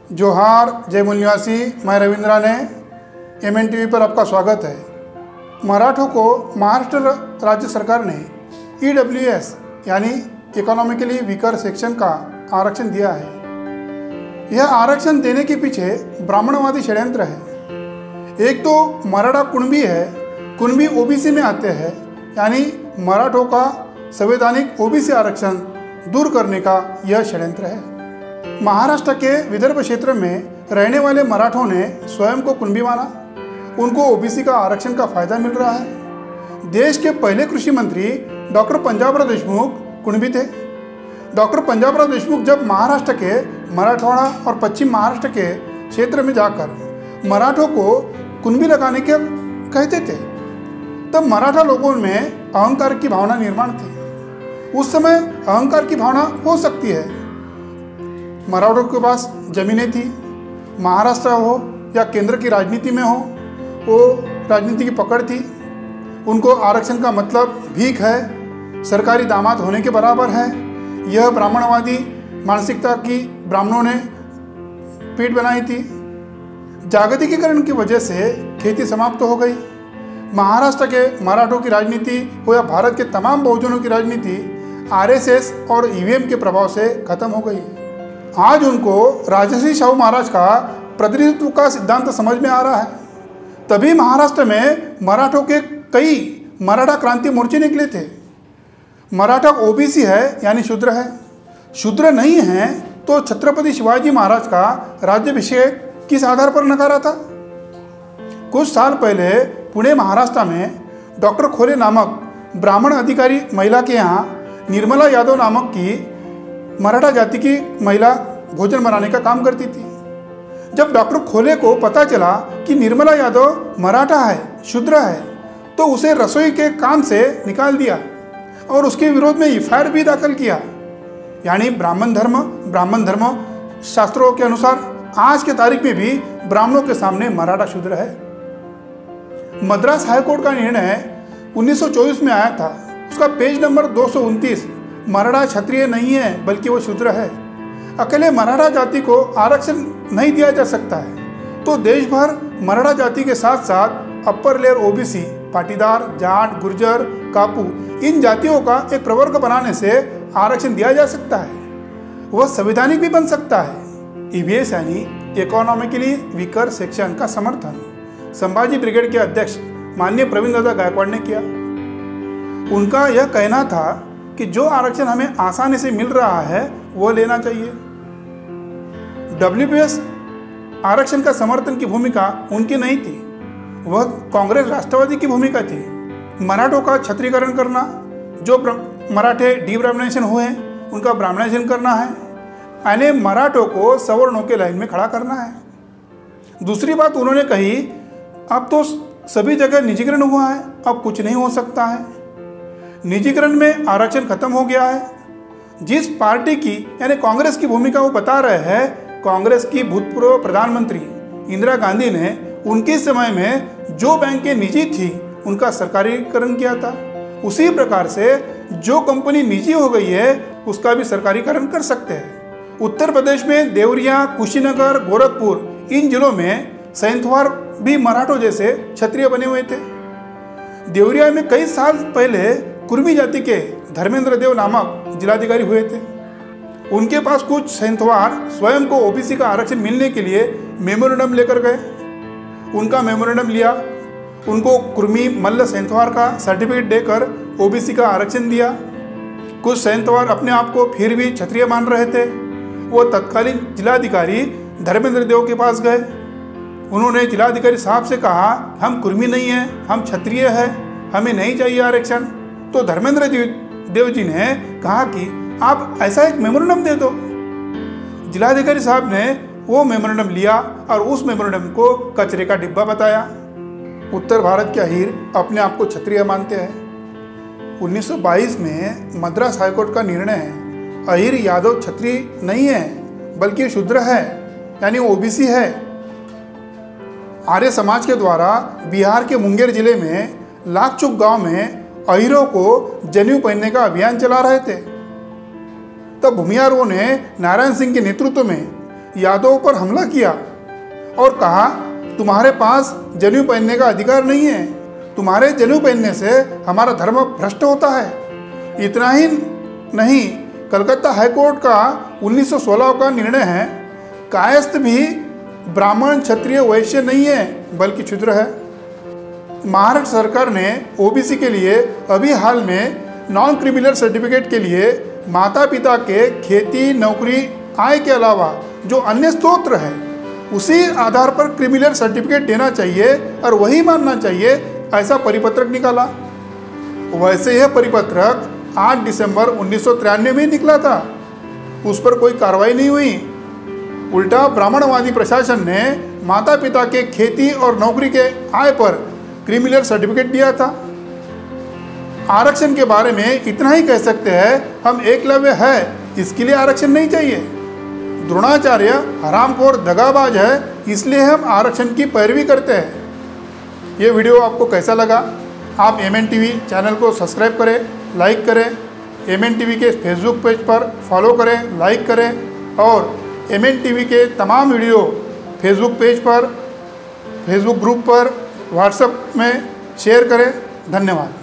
जोहार जय मूल निवासी, मैं रविंद्रा ने MN TV पर आपका स्वागत है। मराठों को महाराष्ट्र राज्य सरकार ने EWS यानी इकोनॉमिकली वीकर सेक्शन का आरक्षण दिया है। यह आरक्षण देने के पीछे ब्राह्मणवादी षड्यंत्र है। एक तो मराठा कुणबी है, कुणबी OBC में आते हैं, यानी मराठों का संवैधानिक OBC आरक्षण दूर करने का यह षड्यंत्र है। महाराष्ट्र के विदर्भ क्षेत्र में रहने वाले मराठों ने स्वयं को कुणबी माना, उनको OBC का आरक्षण का फायदा मिल रहा है। देश के पहले कृषि मंत्री डॉक्टर पंजाबराव देशमुख कुणबी थे। डॉक्टर पंजाबराव देशमुख जब महाराष्ट्र के मराठवाड़ा और पश्चिम महाराष्ट्र के क्षेत्र में जाकर मराठों को कुणबी लगाने के कहते थे, तब मराठा लोगों में अहंकार की भावना निर्माण थी। उस समय अहंकार की भावना हो सकती है। मराठों के पास जमीनें थी, महाराष्ट्र हो या केंद्र की राजनीति में हो, वो राजनीति की पकड़ थी। उनको आरक्षण का मतलब भीख है, सरकारी दामाद होने के बराबर है। यह ब्राह्मणवादी मानसिकता की ब्राह्मणों ने पीठ बनाई थी। जागतिकीकरण की वजह से खेती समाप्त हो गई। महाराष्ट्र के मराठों की राजनीति हो या भारत के तमाम बहुजनों की राजनीति RSS और EVM के प्रभाव से खत्म हो गई। आज उनको राजर्षि शाहू महाराज का प्रतिनिधित्व का सिद्धांत समझ में आ रहा है। तभी महाराष्ट्र में मराठों के कई मराठा क्रांति मोर्चे निकले थे। मराठा OBC है यानी शूद्र है, शूद्र नहीं है तो छत्रपति शिवाजी महाराज का राज्याभिषेक किस आधार पर नकारा था? कुछ साल पहले पुणे महाराष्ट्र में डॉक्टर खोले नामक ब्राह्मण अधिकारी महिला के यहाँ निर्मला यादव नामक की मराठा जाति की महिला भोजन बनाने का काम करती थी। जब डॉक्टर खोले को पता चला कि निर्मला यादव मराठा है, शूद्र है, तो उसे रसोई के काम से निकाल दिया और उसके विरोध में FIR भी दाखिल किया। यानी ब्राह्मण धर्म शास्त्रों के अनुसार आज के तारीख में भी ब्राह्मणों के सामने मराठा शूद्र है। मद्रास हाईकोर्ट का निर्णय 1924 में आया था। उसका पेज नंबर 229 मराठा क्षत्रिय नहीं है बल्कि वो शूद्र है। अकेले मराठा जाति को आरक्षण नहीं दिया जा सकता है तो देश भर मराठा जाति के साथ साथ upper layer OBC, Patidar, Jat, Gurjar, कापू, इन जातियों का एक प्रवर्ग बनाने से आरक्षण दिया जा सकता है। वह संवैधानिक भी बन सकता है। EVS यानी इकोनॉमिकली वीकर सेक्शन का समर्थन संभाजी ब्रिगेड के अध्यक्ष माननीय प्रवीण दादा गायकवाड़ ने किया। उनका यह कहना था कि जो आरक्षण हमें आसानी से मिल रहा है वो लेना चाहिए। WBS आरक्षण का समर्थन की भूमिका उनकी नहीं थी, वह कांग्रेस राष्ट्रवादी की भूमिका थी। मराठों का क्षत्रियकरण करना, जो मराठे डिब्राह्मणाइजेशन हुए उनका ब्राह्मणाइजेशन करना है, यानी मराठों को सवर्णों के लाइन में खड़ा करना है। दूसरी बात उन्होंने कही, अब तो सभी जगह निजीकरण हुआ है, अब कुछ नहीं हो सकता है। निजीकरण में आरक्षण खत्म हो गया है। जिस पार्टी की यानी कांग्रेस की भूमिका वो बता रहे हैं, कांग्रेस की भूतपूर्व प्रधानमंत्री इंदिरा गांधी ने उनके समय में जो बैंकें निजी थी उनका सरकारीकरण किया था। उसी प्रकार से जो कंपनी निजी हो गई है उसका भी सरकारीकरण कर सकते हैं। उत्तर प्रदेश में देवरिया, कुशीनगर, गोरखपुर, इन जिलों में सैंथवार भी मराठों जैसे क्षत्रिय बने हुए थे। देवरिया में कई साल पहले कुर्मी जाति के धर्मेंद्र देव नामक जिलाधिकारी हुए थे। उनके पास कुछ सैंथवार स्वयं को OBC का आरक्षण मिलने के लिए मेमोरेंडम लेकर गए। उनका मेमोरेंडम लिया, उनको कुर्मी मल्ल सैंथवार का सर्टिफिकेट देकर OBC का आरक्षण दिया। कुछ सैंथवार अपने आप को फिर भी क्षत्रिय मान रहे थे। वो तत्कालीन जिलाधिकारी धर्मेंद्र देव के पास गए। उन्होंने जिलाधिकारी साहब से कहा, हम कुर्मी नहीं हैं, हम क्षत्रिय हैं, हमें नहीं चाहिए आरक्षण। तो धर्मेंद्र देव जी ने कहा कि आप ऐसा एक मेमोरेंडम दे दो। जिलाधिकारी साहब ने वो मेमोरेंडम लिया और उस मेमोरेंडम को कचरे का डिब्बा बताया। उत्तर भारत के अहीर अपने आप को क्षत्रिय मानते हैं। 1922 में मद्रास हाईकोर्ट का निर्णय है, अहीर यादव क्षत्रिय नहीं है बल्कि शूद्र है, यानी OBC है। आर्य समाज के द्वारा बिहार के मुंगेर जिले में लाखचुक गांव में अहीरों को जनेऊ पहनने का अभियान चला रहे थे। तब भूमियारों ने नारायण सिंह के नेतृत्व में यादवों पर हमला किया और कहा तुम्हारे पास जनेऊ पहनने का अधिकार नहीं है, तुम्हारे जनेऊ पहनने से हमारा धर्म भ्रष्ट होता है। इतना ही नहीं, कलकत्ता हाईकोर्ट का 1916 का निर्णय है, कायस्थ भी ब्राह्मण क्षत्रिय वैश्य नहीं है बल्कि शूद्र है। महाराष्ट्र सरकार ने ओबीसी के लिए अभी हाल में नॉन क्रिमिनल सर्टिफिकेट के लिए माता पिता के खेती नौकरी आय के अलावा जो अन्य स्रोत है उसी आधार पर क्रिमिनल सर्टिफिकेट देना चाहिए और वही मानना चाहिए, ऐसा परिपत्रक निकाला। वैसे यह परिपत्रक 8 दिसंबर 1993 में निकला था, उस पर कोई कार्रवाई नहीं हुई। उल्टा ब्राह्मणवादी प्रशासन ने माता पिता के खेती और नौकरी के आय पर क्रिमिनल सर्टिफिकेट दिया था। आरक्षण के बारे में इतना ही कह सकते हैं, हम एकलव्य है इसके लिए आरक्षण नहीं चाहिए। द्रोणाचार्य हरामखोर दगाबाज है, इसलिए हम आरक्षण की पैरवी करते हैं। ये वीडियो आपको कैसा लगा? आप MNTV चैनल को सब्सक्राइब करें, लाइक करें, MNTV के फेसबुक पेज पर फॉलो करें, लाइक करें और MNTV के तमाम वीडियो फेसबुक पेज पर, फेसबुक ग्रुप पर, व्हाट्सएप में शेयर करें। धन्यवाद।